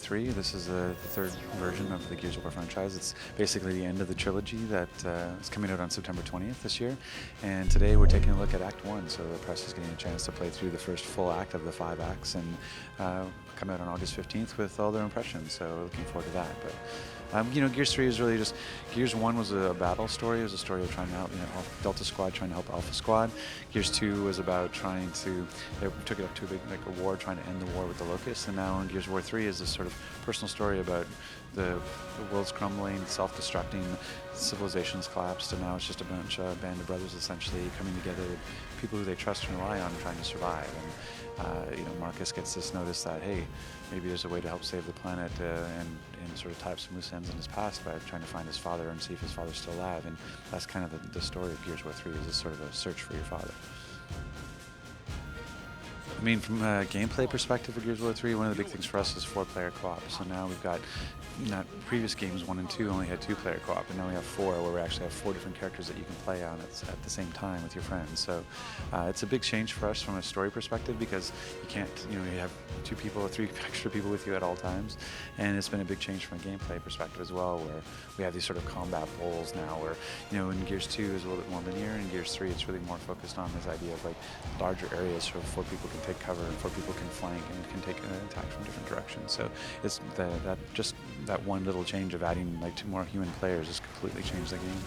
3. This is the third version of the Gears of War franchise. It's basically the end of the trilogy that is coming out on September 20th this year. And today we're taking a look at Act 1, so the press is getting a chance to play through the first full act of the 5 acts and come out on August 15th with all their impressions, so looking forward to that. But you know, Gears 3 is really just, Gears 1 was a battle story. It was a story of trying to help, Delta Squad trying to help Alpha Squad. Gears 2 was about trying to, they took it up to a war, trying to end the war with the Locusts. And now in Gears of War 3 is this sort of personal story about the world's crumbling, self-destructing, civilizations collapsed, and now it's just a band of brothers essentially coming together, people who they trust and rely on, trying to survive. And you know, Marcus gets this notice that, hey, maybe there's a way to help save the planet and sort of tie up some loose ends in his past by trying to find his father and see if his father's still alive. And that's kind of the story of Gears of War 3, is this sort of a search for your father. I mean, from a gameplay perspective for Gears of War 3, one of the big things for us is 4-player co-op. So now we've got, not previous games 1 and 2 only had 2-player co-op, and now we have 4, where we actually have 4 different characters that you can play on at the same time with your friends. So it's a big change for us from a story perspective, because you can't, you have 2 people or 3 extra people with you at all times. And it's been a big change from a gameplay perspective as well, where we have these sort of combat bowls now, where, in Gears 2 is a little bit more linear, and Gears 3 it's really more focused on this idea of like larger areas so 4 people can take cover and 4 people can flank and can take an attack from different directions. So it's that one little change of adding like 2 more human players has completely changed the game.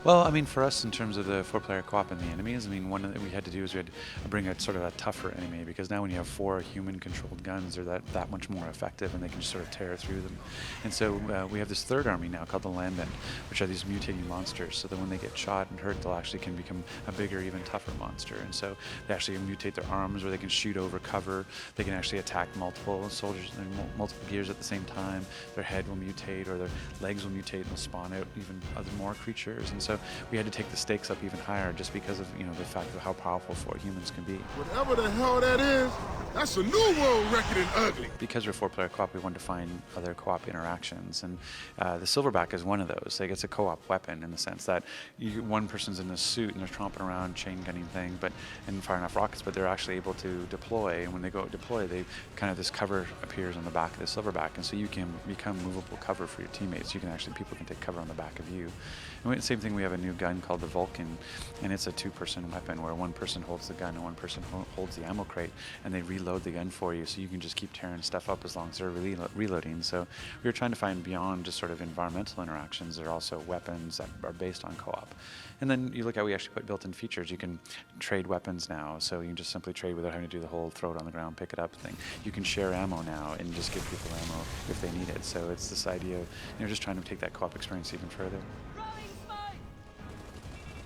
Well, I mean, for us, in terms of the 4-player co-op and the enemies, I mean, one that we had to do is we had to bring a sort of a tougher enemy, because now when you have 4 human-controlled guns, they're that much more effective, and they can just sort of tear through them. And so we have this third army now called the Landmen, which are these mutating monsters, so that when they get shot and hurt, they'll actually can become a bigger, even tougher monster. And so they actually mutate their arms, or they can shoot over cover. They can actually attack multiple soldiers and multiple gears at the same time. Their head will mutate, or their legs will mutate, and they'll spawn out even other more creatures. And so we had to take the stakes up even higher, just because of the fact of how powerful 4 humans can be. Whatever the hell that is, that's a new world record in ugly. Because we're 4-player co-op, we wanted to find other co-op interactions, and the Silverback is one of those. Like, it's a co-op weapon in the sense that one person's in a suit and they're tromping around, chain gunning thing, and firing off rockets, but they're actually able to deploy. And when they go deploy, they kind of, this cover appears on the back of the Silverback, and so you can become movable cover for your teammates. People can take cover on the back of you. And same thing, we have a new gun called the Vulcan, and it's a 2-person weapon where one person holds the gun and one person holds the ammo crate, and they reload the gun for you, so you can just keep tearing stuff up as long as they're reloading. So we were trying to find beyond just sort of environmental interactions. There are also weapons that are based on co-op. And then you look at, we actually put built-in features. You can trade weapons now, so you can just simply trade without having to do the whole throw it on the ground, pick it up thing. You can share ammo now and just give people ammo if they need it. So it's this idea of just trying to take that co-op experience even further.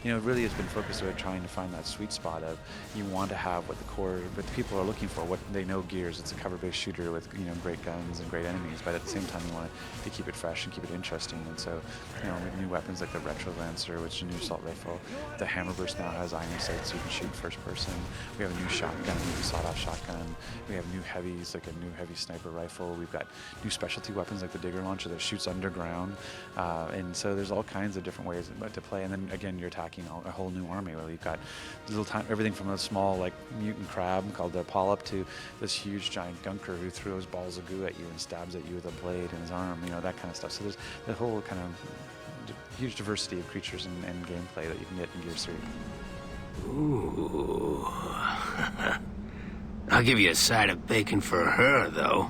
It really has been focused on trying to find that sweet spot of, you want to have what the people are looking for, what they know Gears. It's a cover-based shooter with great guns and great enemies, but at the same time you want to keep it fresh and keep it interesting. And so with new weapons like the Retro Lancer, which is a new assault rifle, the Hammerburst now has iron sights, so you can shoot first person. We have a new shotgun, a new sawed-off shotgun. We have new heavies, like a new heavy sniper rifle. We've got new specialty weapons like the Digger Launcher that shoots underground. And so there's all kinds of different ways to play. And then again, you're attacking a whole new army, where you've got everything from a small like mutant crab called the Polyp to this huge giant gunker who throws balls of goo at you and stabs at you with a blade in his arm, that kind of stuff. So there's the whole kind of huge diversity of creatures and gameplay that you can get in Gears 3. Ooh. I'll give you a side of bacon for her, though.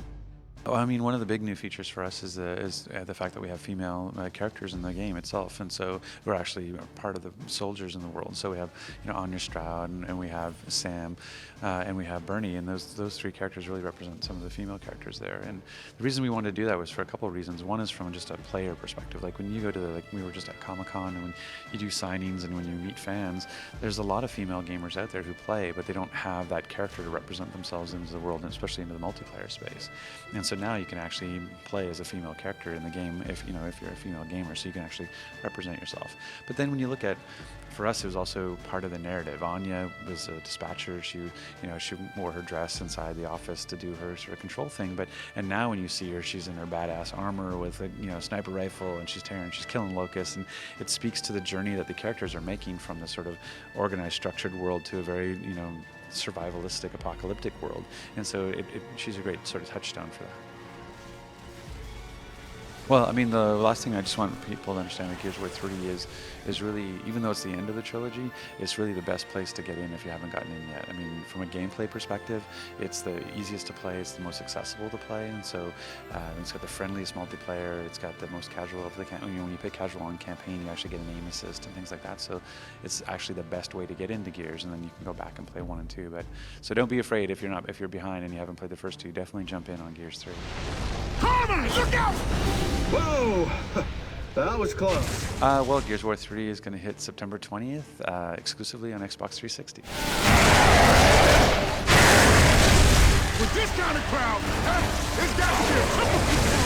Well, I mean, one of the big new features for us is the fact that we have female characters in the game itself, and so we're actually part of the soldiers in the world. So we have, Anya Stroud, and we have Sam, and we have Bernie, and those 3 characters really represent some of the female characters there. And the reason we wanted to do that was for a couple of reasons. One is from just a player perspective. Like when you go to we were just at Comic-Con, and when you do signings and when you meet fans, there's a lot of female gamers out there who play, but they don't have that character to represent themselves into the world, and especially into the multiplayer space. And so now you can actually play as a female character in the game if you're a female gamer, so you can actually represent yourself. But then when you look at, for us, it was also part of the narrative. Anya was a dispatcher. She wore her dress inside the office to do her sort of control thing. And now when you see her, she's in her badass armor with a sniper rifle, and she's killing locusts, and it speaks to the journey that the characters are making from this sort of organized, structured world to a very survivalistic, apocalyptic world. And so she's a great sort of touchstone for that. Well, I mean, the last thing I just want people to understand with Gears of War 3 is really, even though it's the end of the trilogy, it's really the best place to get in if you haven't gotten in yet. I mean, from a gameplay perspective, it's the easiest to play, it's the most accessible to play, and so it's got the friendliest multiplayer, it's got the most casual of the when you play casual on campaign, you actually get an aim assist and things like that, so it's actually the best way to get into Gears, and then you can go back and play 1 and 2. But so don't be afraid if you're behind and you haven't played the first 2, definitely jump in on Gears 3. Carmen, look out! Whoa! That was close. Well, Gears of War 3 is going to hit September 20th, exclusively on Xbox 360. With this kind of crowd, it's got to be a triple.